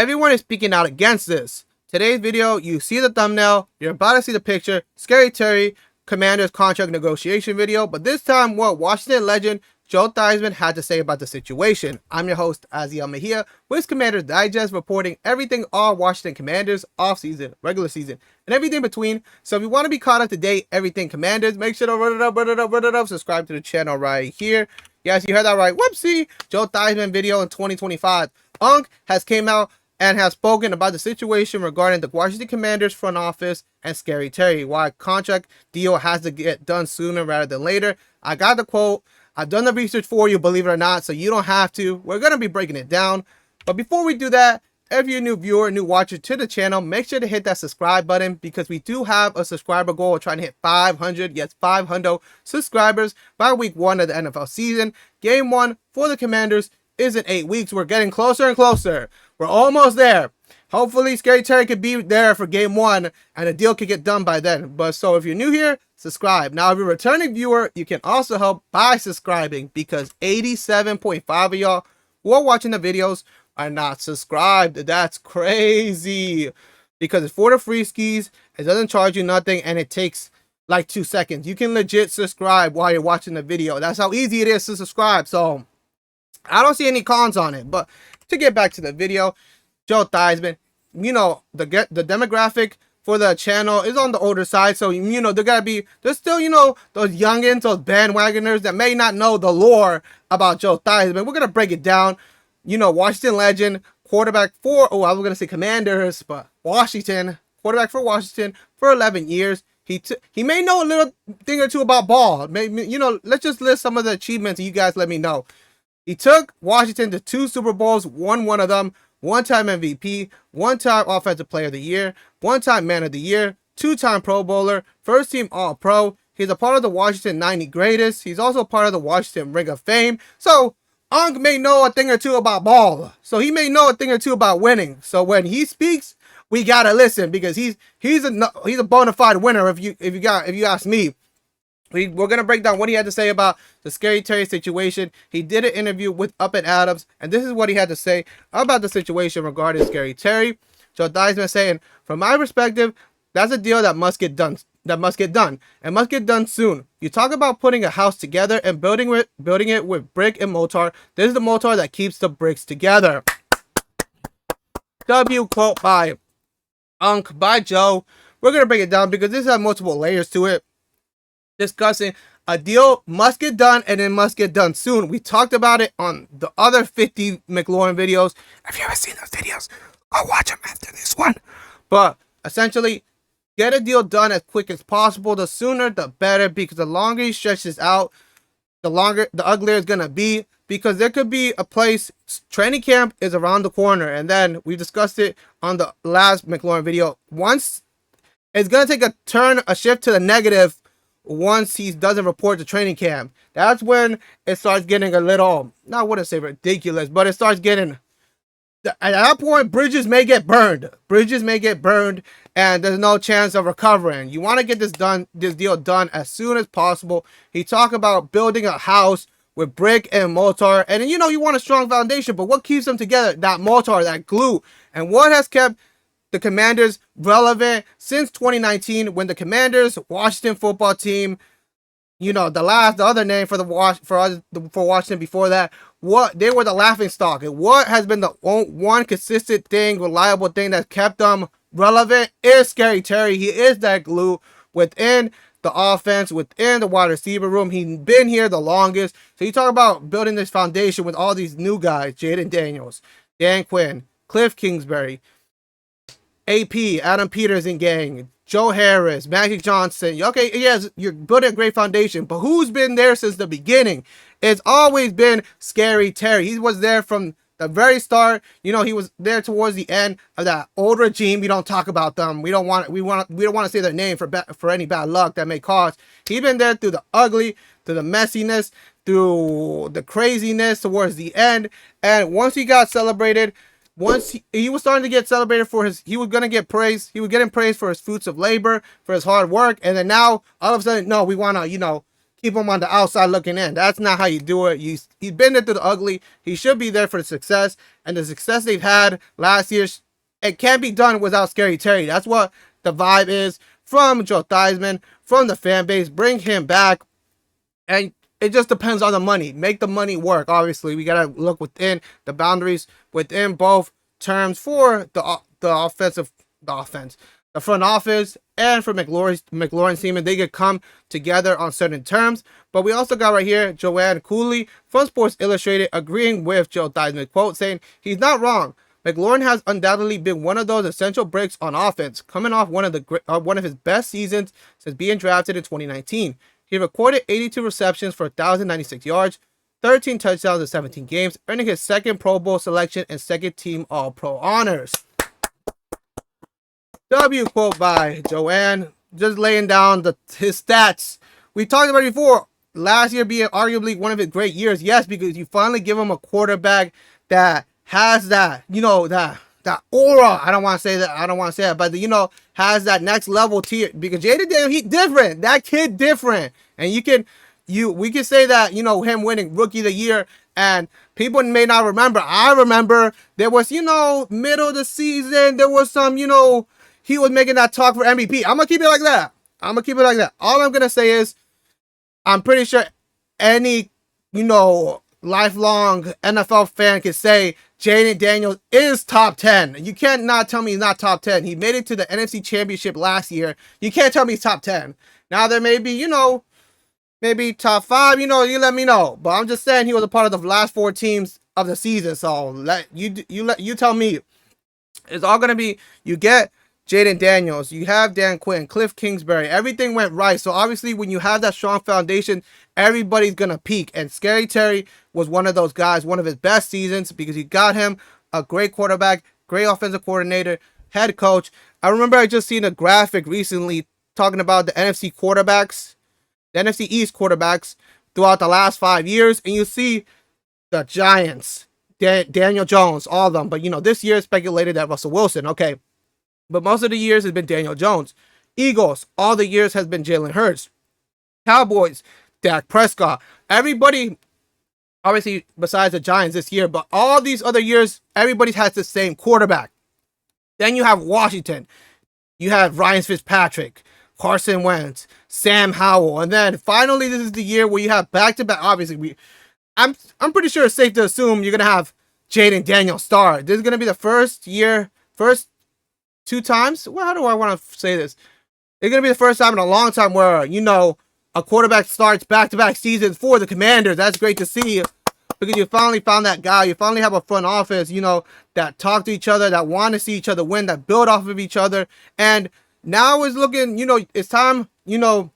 Everyone is speaking out against this. Today's video, you see the thumbnail, you're about to see the picture, Scary Terry, Commanders contract negotiation video, but this time what Washington legend Joe Theismann had to say about the situation. I'm your host, Azael Mejia, with Commanders Digest, reporting everything all Washington Commanders, offseason, regular season, and everything in between. So if you want to be caught up to date, everything Commanders, make sure to run it up, subscribe to the channel right here. Yes, you heard that right. Whoopsie! Joe Theismann video in 2025. Has came out and has spoken about the situation regarding the Washington Commanders front office and Scary Terry, why contract deal has to get done sooner rather than later. I got the quote. I've done the research for you, believe it or not, so you don't have to. We're going to be breaking it down. But before we do that, if you're a new viewer, new watcher to the channel, make sure to hit that subscribe button because we do have a subscriber goal. We're trying to hit 500, yes, 500 subscribers by week 1 of the NFL season. Game 1 for the Commanders is in 8 weeks. We're getting closer and closer. We're almost there. Hopefully, Scary Terry could be there for game 1 and the deal could get done by then. But so if you're new here, subscribe. Now, if you're a returning viewer, you can also help by subscribing because 87.5 of y'all who are watching the videos are not subscribed. That's crazy because it's for the free skis. It doesn't charge you nothing and it takes like 2 seconds. You can legit subscribe while you're watching the video. That's how easy it is to subscribe. So I don't see any cons on it. But to get back to the video, Joe Theismann, you know, the demographic for the channel is on the older side, so you know there's still, you know, those youngins, those bandwagoners that may not know the lore about Joe Theismann. We're gonna break it down. You know, Washington legend, quarterback for I was gonna say Commanders, but Washington, quarterback for Washington for 11 years. He may know a little thing or two about ball. Maybe, you know, let's just list some of the achievements and you guys let me know. He took Washington to 2 Super Bowls, won one of them. 1-time MVP, 1-time Offensive Player of the Year, 1-time Man of the Year, 2-time Pro Bowler, first-team All-Pro. He's a part of the Washington 90 Greatest. He's also part of the Washington Ring of Fame. So, may know a thing or two about ball. So, he may know a thing or two about winning. So, when he speaks, we gotta listen because he's a bona fide winner. If you ask me. We're going to break down what he had to say about the Scary Terry situation. He did an interview with Up and Adams, and this is what he had to say about the situation regarding Scary Terry. Joe Theismann saying, from my perspective, that's a deal that must get done. And must get done soon. You talk about putting a house together and building it with brick and mortar. This is the mortar that keeps the bricks together. W quote by by Joe. We're going to break it down because this has multiple layers to it. Discussing a deal must get done and it must get done soon. We talked about it on the other 50 McLaurin videos. If you haven't seen those videos, go watch them after this one. But essentially, get a deal done as quick as possible. The sooner, the better, because the longer he stretches out, the uglier it's going to be. Because there could be a place, training camp is around the corner. And then we discussed it on the last McLaurin video. Once it's going to take a shift to the negative. Once he doesn't report to training camp, that's when it starts getting a little, I wouldn't say ridiculous, but it starts getting, at that point, bridges may get burned, and there's no chance of recovering. You want to get this deal done as soon as possible. He talked about building a house with brick and mortar, and you know, you want a strong foundation, but what keeps them together? That mortar, that glue. And what has kept the Commanders relevant since 2019 when the Commanders Washington football team, you know, the other name for Washington before that, they were the laughing stock. And what has been the one consistent thing, reliable thing that kept them relevant is Scary Terry. He is that glue within the offense, within the wide receiver room. He's been here the longest. So you talk about building this foundation with all these new guys, Jayden Daniels, Dan Quinn, Cliff Kingsbury, AP, Adam Peters and gang, Joe Harris, Magic Johnson. Okay, yes, you're building a great foundation, but who's been there since the beginning? It's always been Scary Terry. He was there from the very start. You know, he was there towards the end of that old regime. We don't talk about them. We don't want to say their name for any bad luck that may cause. He's been there through the ugly, through the messiness, through the craziness towards the end. And once he got celebrated, once he was starting to get celebrated for he was going to get praise. He was getting praised for his fruits of labor, for his hard work. And then now, all of a sudden, no, we want to, you know, keep him on the outside looking in. That's not how you do it. He's been there through the ugly. He should be there for the success, and the success they've had last year, it can't be done without Scary Terry. That's what the vibe is from Joe Theismann, from the fan base. Bring him back, and it just depends on the money. Make the money work. Obviously, we gotta look within the boundaries, within both terms for the front office, and for McLaurin's team, and they could come together on certain terms. But we also got right here Joanne Cooley from Sports Illustrated agreeing with Joe Theismann, quote, saying he's not wrong. McLaurin has undoubtedly been one of those essential bricks on offense, coming off one of his best seasons since being drafted in 2019. He recorded 82 receptions for 1,096 yards, 13 touchdowns in 17 games, earning his second Pro Bowl selection and second team All-Pro honors. W quote by Joanne, just laying down his stats. We talked about it before. Last year being arguably one of his great years. Yes, because you finally give him a quarterback that has that, that aura. I don't want to say that, but has that next level tier. Because Jayden Daniels, he's different. That kid different. And we can say that, him winning Rookie of the Year, and people may not remember. I remember there was, middle of the season, there was some, he was making that talk for MVP. I'm going to keep it like that. All I'm going to say is, I'm pretty sure any, lifelong NFL fan can say Jayden Daniels is top 10. You can't not tell me he's not top 10. He made it to the NFC Championship last year. You can't tell me he's top 10. Now there may be, maybe top 5, you let me know. But I'm just saying he was a part of the last 4 teams of the season. So you tell me. It's all gonna be, you get Jayden Daniels, you have Dan Quinn, Cliff Kingsbury, everything went right. So obviously when you have that strong foundation, everybody's gonna peak. And Scary Terry was one of those guys, one of his best seasons, because you got him a great quarterback, great offensive coordinator, head coach. I remember I just seen a graphic recently talking about the NFC quarterbacks, the NFC East quarterbacks throughout the last 5 years, and you see the Giants, Daniel Jones, all of them. But this year speculated that Russell Wilson. Okay. But most of the years has been Daniel Jones. Eagles, all the years has been Jalen Hurts. Cowboys, Dak Prescott. Everybody, obviously besides the Giants this year, but all these other years, everybody has the same quarterback. Then you have Washington. You have Ryan Fitzpatrick, Carson Wentz, Sam Howell. And then finally, this is the year where you have back-to-back. Obviously, I'm pretty sure it's safe to assume you're going to have Jayden Daniels start. This is going to be the first 2 times. Well, how do I want to say this? It's going to be the first time in a long time where, a quarterback starts back-to-back seasons for the Commanders. That's great to see, because you finally found that guy. You finally have a front office, that talk to each other, that want to see each other win, that build off of each other. And now it's looking, it's time, to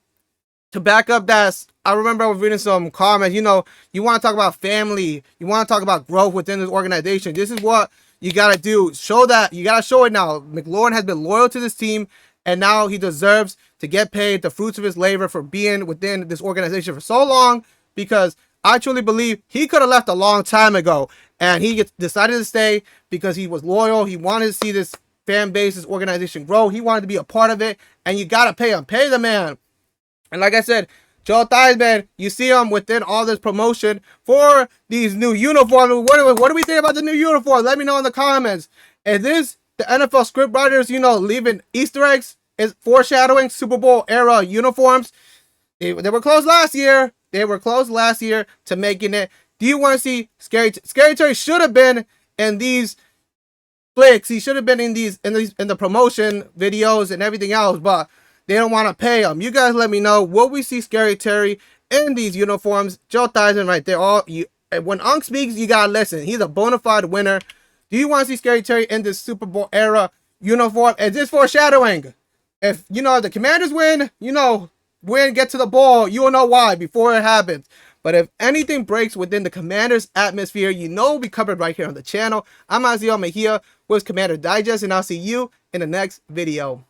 back up that. I remember I was reading some comments, you want to talk about family. You want to talk about growth within this organization. This is what you got to do. Show that. You got to show it now. McLaurin has been loyal to this team, and now he deserves to get paid the fruits of his labor for being within this organization for so long, because I truly believe he could have left a long time ago, and he decided to stay because he was loyal. He wanted to see this fan base, this organization grow. He wanted to be a part of it, and you got to pay him. Pay the man. And like I said, Joe Theismann, you see him within all this promotion for these new uniforms. What do we think about the new uniforms? Let me know in the comments. Is this the NFL script writers, leaving Easter eggs, is foreshadowing Super Bowl era uniforms? They were close last year. To making it. Do you want to see Scary Terry should have been in these flicks. He should have been in the promotion videos and everything else, but they don't want to pay him. You guys let me know. Will we see Scary Terry in these uniforms? Joe Theismann right there. When Unc speaks, you gotta listen. He's a bona fide winner. Do you want to see Scary Terry in this Super Bowl era uniform? Is this foreshadowing? If the Commanders win, get to the ball, you will know why before it happens. But if anything breaks within the Commanders atmosphere, we'll be covered right here on the channel. I'm Azael Mejia with Commander Digest, and I'll see you in the next video.